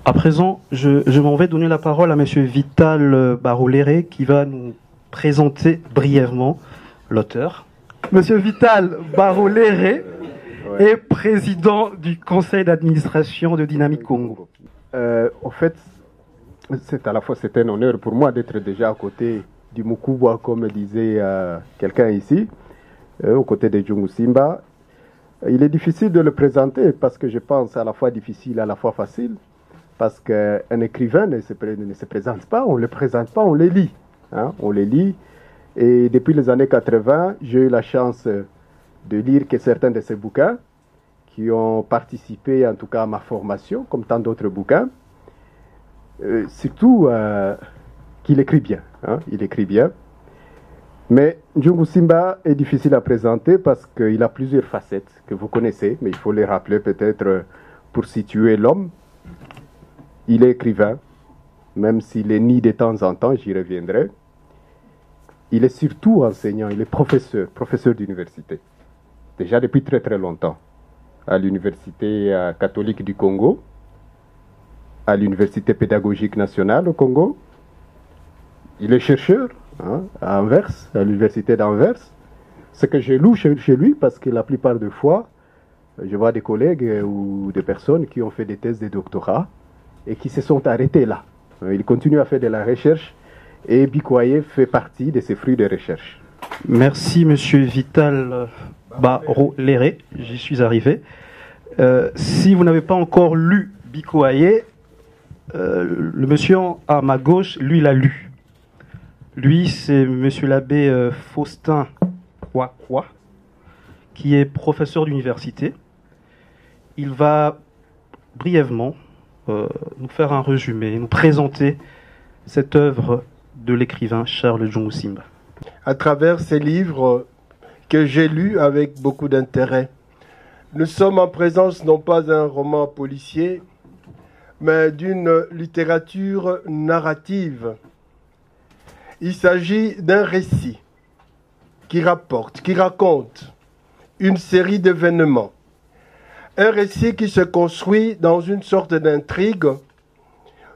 À présent, je m'en vais donner la parole à Monsieur Vital Baroléré qui va nous présenter brièvement l'auteur. Monsieur Vital Baroléré est président du conseil d'administration de Dynamique Congo. En fait, c'est un honneur pour moi d'être déjà à côté du Mukubwa, comme disait quelqu'un ici, aux côtés de Djungu Simba. Il est difficile de le présenter parce que je pense à la fois difficile, à la fois facile. Parce qu'un écrivain ne se présente pas, on ne le présente pas, on le lit. Hein, on les lit. Et depuis les années 80, j'ai eu la chance de lire que certains de ces bouquins qui ont participé en tout cas à ma formation, comme tant d'autres bouquins. Surtout qu'il écrit bien. Hein, il écrit bien. Mais Djungu Simba est difficile à présenter parce qu'il a plusieurs facettes que vous connaissez, mais il faut les rappeler peut-être pour situer l'homme. Il est écrivain, même s'il est ni de temps en temps, j'y reviendrai. Il est surtout enseignant, il est professeur d'université. Déjà depuis très très longtemps. À l'université catholique du Congo, à l'université pédagogique nationale au Congo. Il est chercheur à Anvers, à l'université d'Anvers. Ce que je loue chez lui, parce que la plupart des fois, je vois des collègues ou des personnes qui ont fait des thèses de doctorat et qui se sont arrêtés là. Il continue à faire de la recherche et Bikoye fait partie de ses fruits de recherche. Merci Monsieur Vital Baroléré, j'y suis arrivé. Si vous n'avez pas encore lu Bikoye, le monsieur à ma gauche, lui, l'a lu. Lui, c'est Monsieur l'abbé Faustin Kwakwa, qui est professeur d'université. Il va brièvement nous faire un résumé, nous présenter cette œuvre de l'écrivain Charles Djungu Simba. À travers ces livres que j'ai lus avec beaucoup d'intérêt, nous sommes en présence non pas d'un roman policier, mais d'une littérature narrative. Il s'agit d'un récit qui raconte une série d'événements. Un récit qui se construit dans une sorte d'intrigue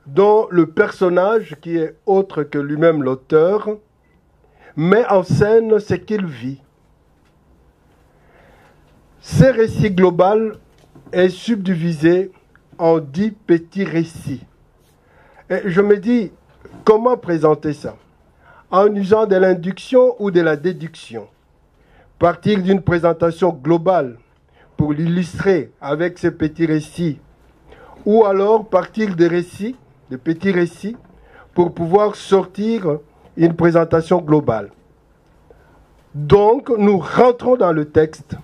dont le personnage, qui est autre que lui-même l'auteur, met en scène ce qu'il vit. Ce récit global est subdivisé en 10 petits récits. Et je me dis, comment présenter ça? En usant de l'induction ou de la déduction. Partir d'une présentation globale pour l'illustrer avec ces petits récits, ou alors partir des récits, de petits récits, pour pouvoir sortir une présentation globale. Donc, nous rentrons dans le texte.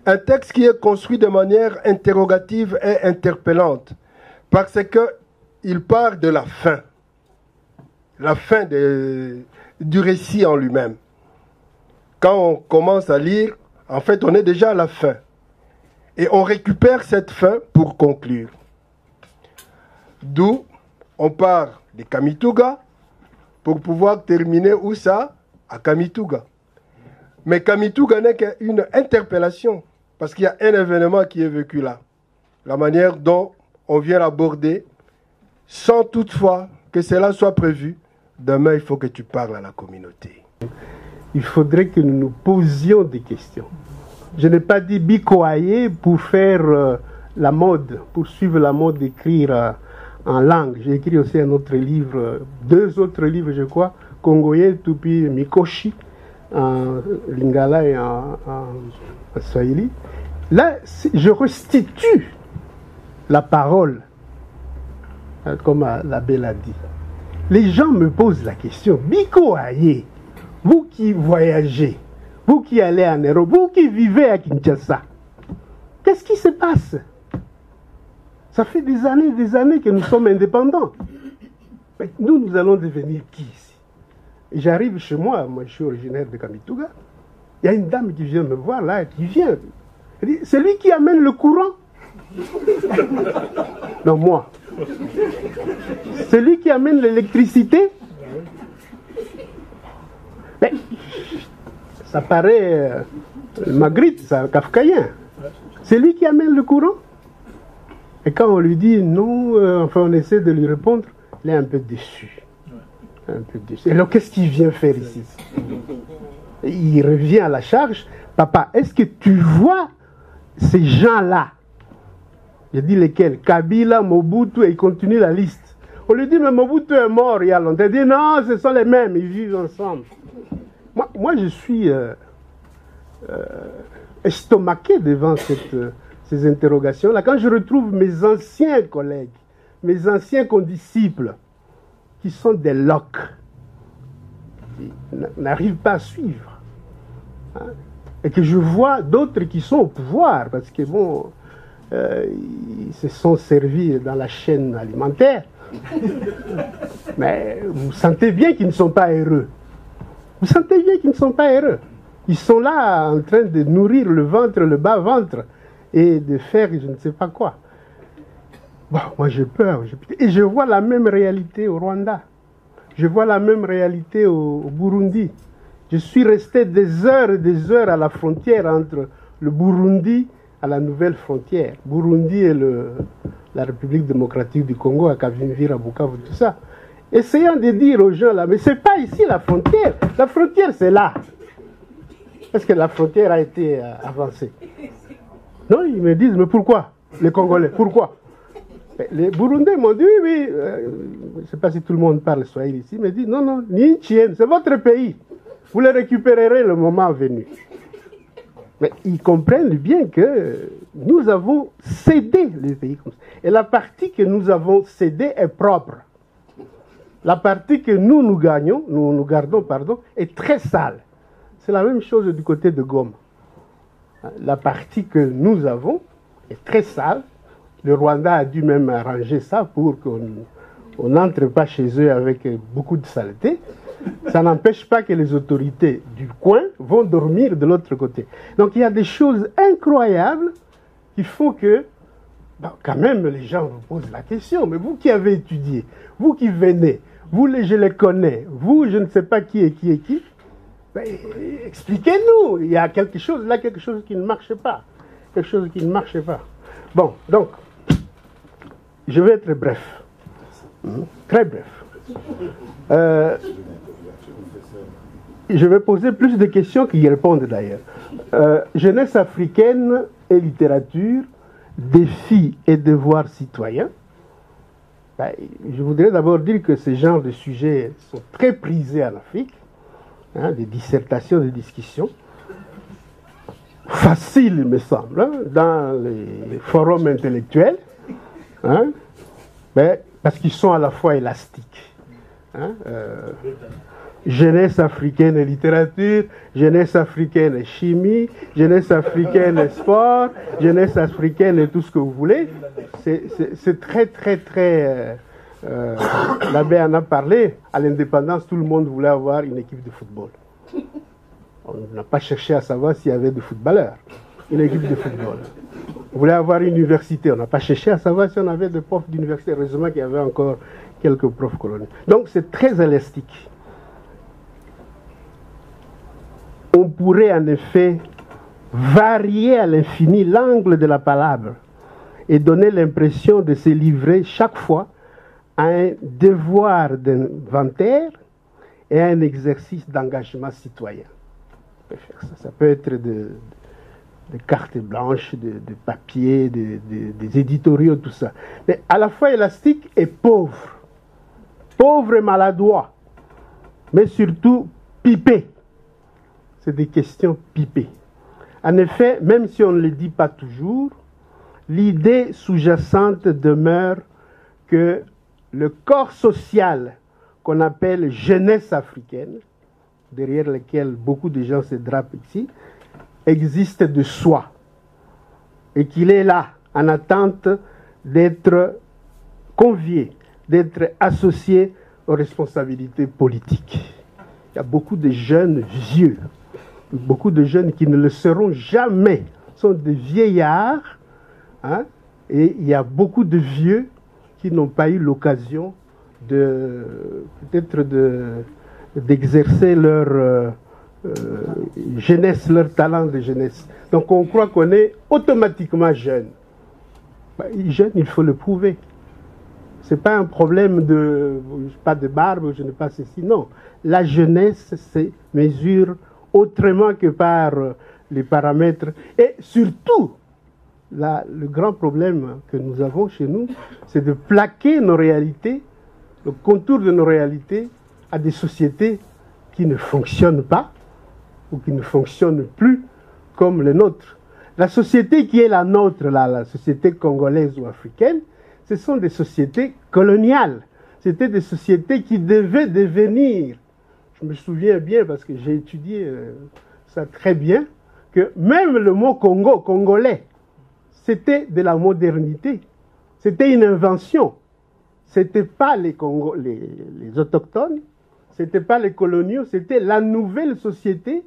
Un texte qui est construit de manière interrogative et interpellante, parce qu'il part de la fin du récit en lui-même. Quand on commence à lire, en fait, on est déjà à la fin. Et on récupère cette fin pour conclure. D'où on part de Kamituga pour pouvoir terminer où ça? À Kamituga. Mais Kamituga n'est qu'une interpellation parce qu'il y a un événement qui est vécu là. La manière dont on vient l'aborder sans toutefois que cela soit prévu. Demain, il faut que tu parles à la communauté. Il faudrait que nous nous posions des questions. Je n'ai pas dit Bikoye pour faire la mode, pour suivre la mode d'écrire en langue. J'ai écrit aussi un autre livre, 2 autres livres, je crois, Congolais, Tupi, Mikoshi, en Lingala et en Swahili. Là, je restitue la parole, comme l'abbé l'a dit. Les gens me posent la question, Bikoye, vous qui voyagez, vous qui allez en Europe, vous qui vivez à Kinshasa, qu'est-ce qui se passe? Ça fait des années que nous sommes indépendants. Mais nous allons devenir qui ici? J'arrive chez moi je suis originaire de Kamituga, il y a une dame qui vient me voir là, qui vient. Elle dit, c'est lui qui amène le courant? Non, moi. C'est lui qui amène l'électricité? Mais ça paraît Magritte, ça, kafkaïen. C'est lui qui amène le courant? Et quand on lui dit non, enfin on essaie de lui répondre, il est un peu déçu. Un peu déçu. Et alors qu'est-ce qu'il vient faire ici? Il revient à la charge. Papa, est-ce que tu vois ces gens-là? Je dis lesquels? Kabila, Mobutu, et il continue la liste. On lui dit, mais Mobutu est mort il y a longtemps. Il dit, non, ce sont les mêmes, ils vivent ensemble. Moi je suis estomaqué devant ces interrogations-là. Quand je retrouve mes anciens collègues, mes anciens condisciples, qui sont des loques, qui n'arrivent pas à suivre, hein, et que je vois d'autres qui sont au pouvoir, parce que bon, ils se sont servis dans la chaîne alimentaire, mais vous sentez bien qu'ils ne sont pas heureux. Vous sentez bien qu'ils ne sont pas heureux. Ils sont là en train de nourrir le ventre, le bas-ventre, et de faire je ne sais pas quoi. Bon, moi j'ai peur. Et je vois la même réalité au Rwanda. Je vois la même réalité au Burundi. Je suis resté des heures et des heures à la frontière entre le Burundi et la nouvelle frontière. Burundi et la République démocratique du Congo, à Kavimvira, Bukavu, tout ça. Essayant de dire aux gens là, mais c'est pas ici la frontière. La frontière c'est là. Est-ce que la frontière a été avancée? Non, ils me disent, mais pourquoi? Les Congolais, pourquoi? Les Burundais m'ont dit, oui, je ne sais pas si tout le monde parle swahili ici, mais dit, non, non, ni c'est votre pays. Vous le récupérerez le moment venu. Mais ils comprennent bien que nous avons cédé les pays comme ça. Et la partie que nous avons cédée est propre. La partie que nous gardons, pardon, est très sale. C'est la même chose du côté de Goma. La partie que nous avons est très sale. Le Rwanda a dû même arranger ça pour qu'on n'entre pas chez eux avec beaucoup de saleté. Ça n'empêche pas que les autorités du coin vont dormir de l'autre côté. Donc il y a des choses incroyables qui font que, bon, quand même, les gens vous posent la question. Mais vous qui avez étudié, vous qui venez, vous, je les connais, vous, je ne sais pas qui est qui. Ben, expliquez-nous, il y a quelque chose là, quelque chose qui ne marche pas. Quelque chose qui ne marche pas. Bon, donc, je vais être bref. Très bref. Je vais poser plus de questions qui y répondent d'ailleurs. Jeunesse africaine et littérature, défis et devoirs citoyens. Ben, je voudrais d'abord dire que ce genre de sujets sont très prisés en Afrique. Hein, des dissertations, des discussions. Faciles, il me semble, hein, dans les forums intellectuels. Hein, mais, parce qu'ils sont à la fois élastiques. Hein, jeunesse africaine et littérature, jeunesse africaine et chimie, jeunesse africaine et sport, jeunesse africaine et tout ce que vous voulez. C'est très, très, très... l'abbé en a parlé, à l'indépendance, tout le monde voulait avoir une équipe de football. On n'a pas cherché à savoir s'il y avait des footballeurs, une équipe de football. On voulait avoir une université, on n'a pas cherché à savoir si on avait des profs d'université. Heureusement qu'il y avait encore quelques profs coloniaux. Donc c'est très élastique. On pourrait en effet varier à l'infini l'angle de la palabre et donner l'impression de se livrer chaque fois à un devoir d'inventaire et à un exercice d'engagement citoyen. On peut faire ça. Ça peut être de cartes blanches, de papier, des éditoriaux, tout ça. Mais à la fois élastique et pauvre. Pauvre et maladroit. Mais surtout pipé. C'est des questions pipées. En effet, même si on ne le dit pas toujours, l'idée sous-jacente demeure que le corps social qu'on appelle jeunesse africaine, derrière lequel beaucoup de gens se drapent ici, existe de soi. Et qu'il est là, en attente d'être convié, d'être associé aux responsabilités politiques. Il y a beaucoup de jeunes vieux, beaucoup de jeunes qui ne le seront jamais, sont des vieillards, hein, et il y a beaucoup de vieux qui n'ont pas eu l'occasion peut-être d'exercer leur jeunesse, leur talent de jeunesse. Donc on croit qu'on est automatiquement jeune. Jeune, il faut le prouver. Ce n'est pas un problème de pas de barbe, je n'ai pas ceci. Non. La jeunesse se mesure autrement que par les paramètres. Et surtout, le grand problème que nous avons chez nous, c'est de plaquer nos réalités, le contour de nos réalités, à des sociétés qui ne fonctionnent pas ou qui ne fonctionnent plus comme les nôtres. La société qui est la nôtre, la société congolaise ou africaine, ce sont des sociétés coloniales. C'était des sociétés qui devaient devenir, je me souviens bien parce que j'ai étudié ça très bien, que même le mot Congo, congolais, c'était de la modernité. C'était une invention. Ce n'était pas les autochtones, ce n'était pas les coloniaux, c'était la nouvelle société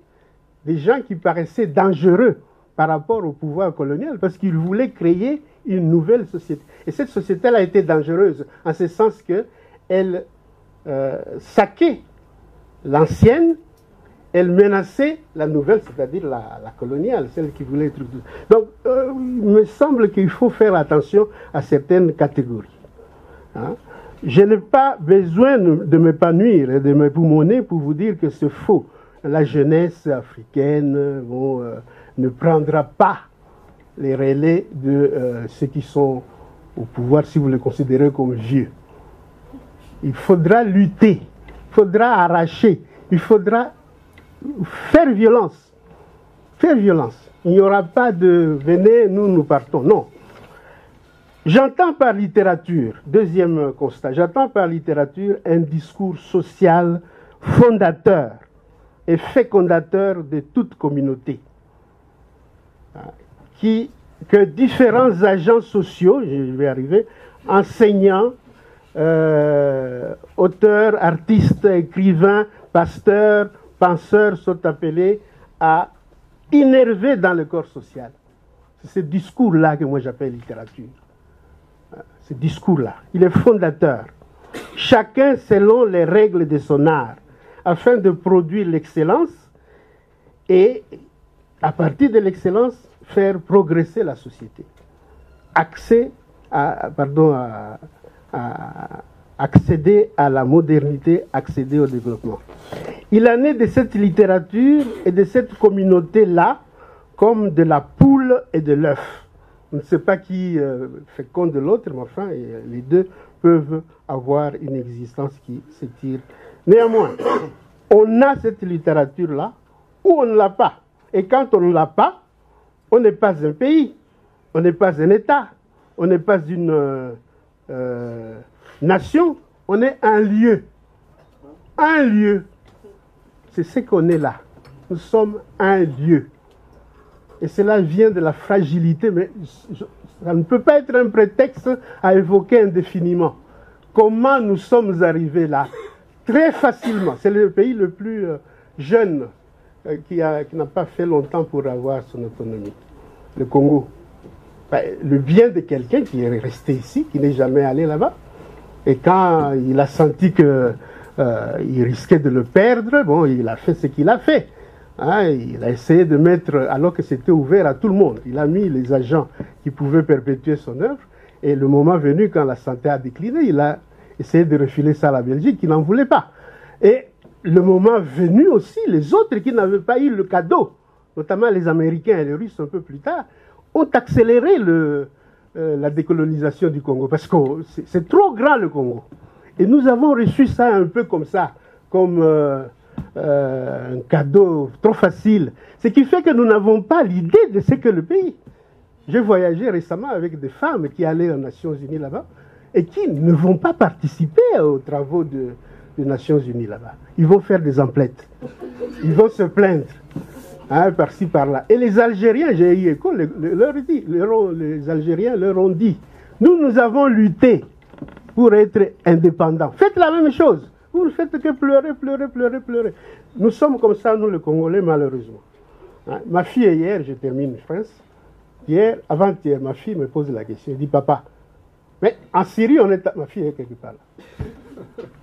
des gens qui paraissaient dangereux par rapport au pouvoir colonial, parce qu'ils voulaient créer une nouvelle société. Et cette société-là était dangereuse, en ce sens qu'elle saquait l'ancienne, elle menaçait la nouvelle, c'est-à-dire la coloniale, celle qui voulait être... Donc, il me semble qu'il faut faire attention à certaines catégories. Hein? Je n'ai pas besoin de m'épanouir et de m'époumoner pour vous dire que c'est faux. La jeunesse africaine ne prendra pas les relais de ceux qui sont au pouvoir, si vous les considérez comme vieux. Il faudra lutter, il faudra arracher, il faudra faire violence. Faire violence. Il n'y aura pas de « venez, nous partons ». Non. J'entends par littérature, deuxième constat, j'entends par littérature un discours social fondateur et fécondateur de toute communauté. Que différents agents sociaux, je vais arriver, enseignants, auteurs, artistes, écrivains, pasteurs, penseurs sont appelés à innerver dans le corps social. C'est ce discours-là que moi j'appelle littérature. Ce discours-là, il est fondateur. Chacun selon les règles de son art, afin de produire l'excellence et, à partir de l'excellence, faire progresser la société. Accéder à la modernité, accéder au développement. Il en est de cette littérature et de cette communauté-là comme de la poule et de l'œuf. On ne sait pas qui féconde de l'autre, mais enfin, les deux peuvent avoir une existence qui s'étire. Néanmoins, on a cette littérature-là ou on ne l'a pas. Et quand on ne l'a pas, on n'est pas un pays, on n'est pas un État, on n'est pas une nation, on est un lieu. Un lieu. C'est ce qu'on est là. Nous sommes un lieu. Et cela vient de la fragilité, mais ça ne peut pas être un prétexte à évoquer indéfiniment. Comment nous sommes arrivés là? Très facilement. C'est le pays le plus jeune qui n'a pas fait longtemps pour avoir son autonomie. Le Congo. Le bien de quelqu'un qui est resté ici, qui n'est jamais allé là-bas. Et quand il a senti qu'il risquait de le perdre, bon, il a fait ce qu'il a fait. Hein, il a essayé de mettre, alors que c'était ouvert à tout le monde, il a mis les agents qui pouvaient perpétuer son œuvre. Et le moment venu, quand la santé a décliné, il a essayé de refiler ça à la Belgique, qui n'en voulait pas. Et le moment venu aussi, les autres qui n'avaient pas eu le cadeau, notamment les Américains et les Russes un peu plus tard, ont accéléré la décolonisation du Congo, parce que c'est trop grand le Congo. Et nous avons reçu ça un peu comme ça, comme un cadeau trop facile. Ce qui fait que nous n'avons pas l'idée de ce que le pays. J'ai voyagé récemment avec des femmes qui allaient aux Nations Unies là-bas et qui ne vont pas participer aux travaux des Nations Unies là-bas. Ils vont faire des emplettes. Ils vont se plaindre. Hein, par-ci, par-là. Et les Algériens, j'ai eu écho, les Algériens leur ont dit, nous avons lutté pour être indépendants. Faites la même chose. Vous ne faites que pleurer, pleurer, pleurer, pleurer. Nous sommes comme ça, nous les Congolais, malheureusement. Hein, ma fille, hier, je termine France, avant-hier, ma fille me pose la question, elle dit, papa, mais en Syrie, ma fille est quelque part là.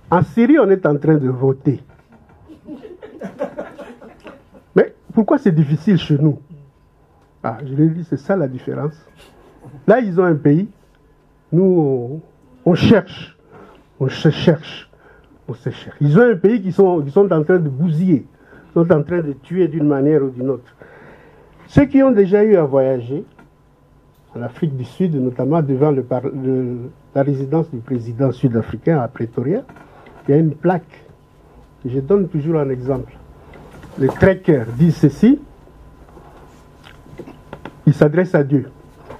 En Syrie, on est en train de voter. Mais pourquoi c'est difficile chez nous? Je lui ai dit, c'est ça la différence. Là, ils ont un pays. Nous, on cherche. On se cherche. On se cherche. Ils ont un pays qui sont en train de bousiller. Ils sont en train de tuer d'une manière ou d'une autre. Ceux qui ont déjà eu à voyager en Afrique du Sud, notamment devant la résidence du président sud-africain à Pretoria, il y a une plaque. Je donne toujours un exemple. Les trekkers disent ceci. Ils s'adressent à Dieu.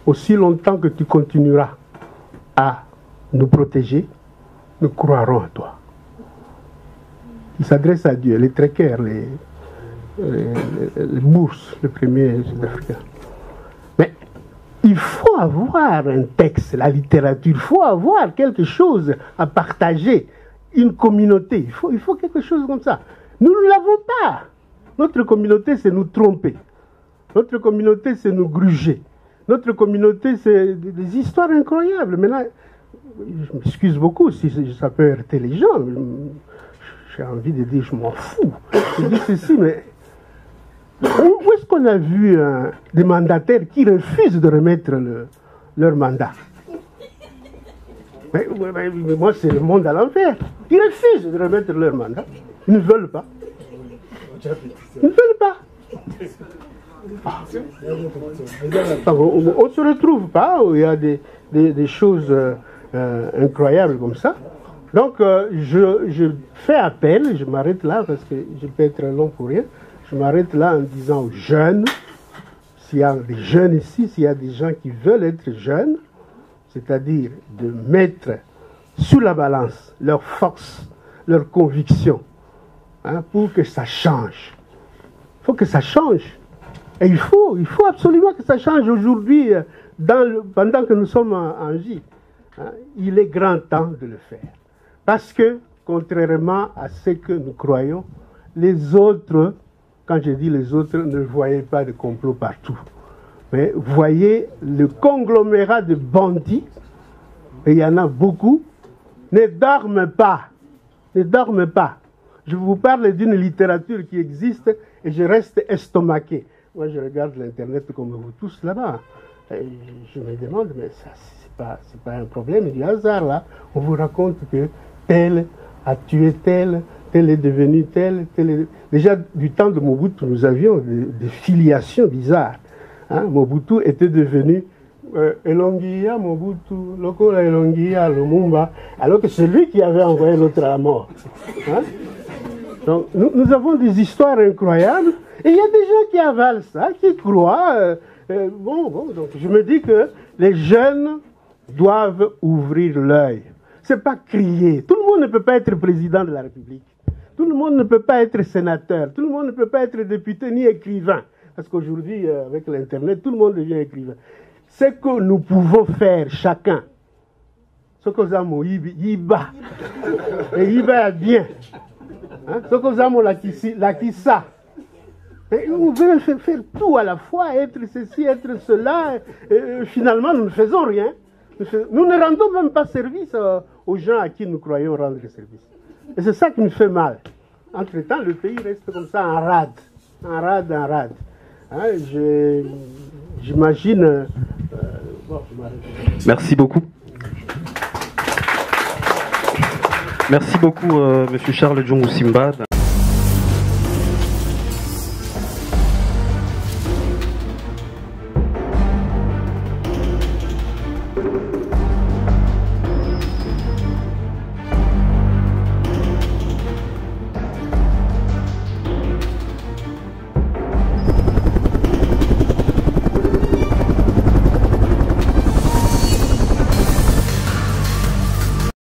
Aussi longtemps que tu continueras à nous protéger, nous croirons à toi. Ils s'adressent à Dieu, les trekkers, les bourses, les premiers sud-africains. Mais il faut avoir un texte, la littérature, il faut avoir quelque chose à partager, une communauté, il faut quelque chose comme ça. Nous ne l'avons pas. Notre communauté, c'est nous tromper. Notre communauté, c'est nous gruger. Notre communauté, c'est des histoires incroyables. Maintenant, je m'excuse beaucoup si ça peut heurter les gens. J'ai envie de dire, je m'en fous. Je dis ceci, mais où est-ce qu'on a vu des mandataires qui refusent de remettre leur mandat? Mais moi, c'est le monde à l'envers. Ils refusent de remettre leur mandat. Ils ne veulent pas. Ils ne veulent pas. On ne se retrouve pas où il y a des choses incroyables comme ça. Donc, je fais appel, je m'arrête là parce que je peux être long pour rien. Je m'arrête là en disant aux jeunes, s'il y a des jeunes ici, s'il y a des gens qui veulent être jeunes, c'est-à-dire de mettre sur la balance leur force, leur conviction, pour que ça change. Il faut que ça change. Et il faut absolument que ça change aujourd'hui, pendant que nous sommes en vie. Il est grand temps de le faire. Parce que, contrairement à ce que nous croyons, les autres, quand je dis les autres, ne voyaient pas de complot partout. Mais voyez le conglomérat de bandits, et il y en a beaucoup, ne dorment pas. Ne dorment pas. Je vous parle d'une littérature qui existe et je reste estomaqué. Moi, je regarde l'Internet comme vous tous là-bas. Je me demande, mais ça, c'est pas un problème du hasard, là. On vous raconte que tel a tué tel, tel est devenu tel, tel est... Déjà, du temps de Mobutu, nous avions des filiations bizarres. Mobutu était devenu Elongia, Mobutu, Lokola Elongia, Lumumba, alors que c'est lui qui avait envoyé l'autre à la mort. Donc, nous avons des histoires incroyables, et il y a des gens qui avalent ça, qui croient. Donc je me dis que les jeunes doivent ouvrir l'œil. C'est pas crier. Tout le monde ne peut pas être président de la République. Tout le monde ne peut pas être sénateur. Tout le monde ne peut pas être député ni écrivain. Parce qu'aujourd'hui, avec l'Internet, tout le monde devient écrivain. Ce que nous pouvons faire chacun, ce que nous avons, Yiba. Et Yiba est bien. Ce que nous avons, la Kissa. Et on veut faire tout à la fois, être ceci, être cela. Et finalement, nous ne faisons rien. Nous ne rendons même pas service aux gens à qui nous croyons rendre service. Et c'est ça qui nous fait mal. Entre-temps, le pays reste comme ça en rade. J'imagine... Merci beaucoup. Merci beaucoup, M. Charles Djongo Simba.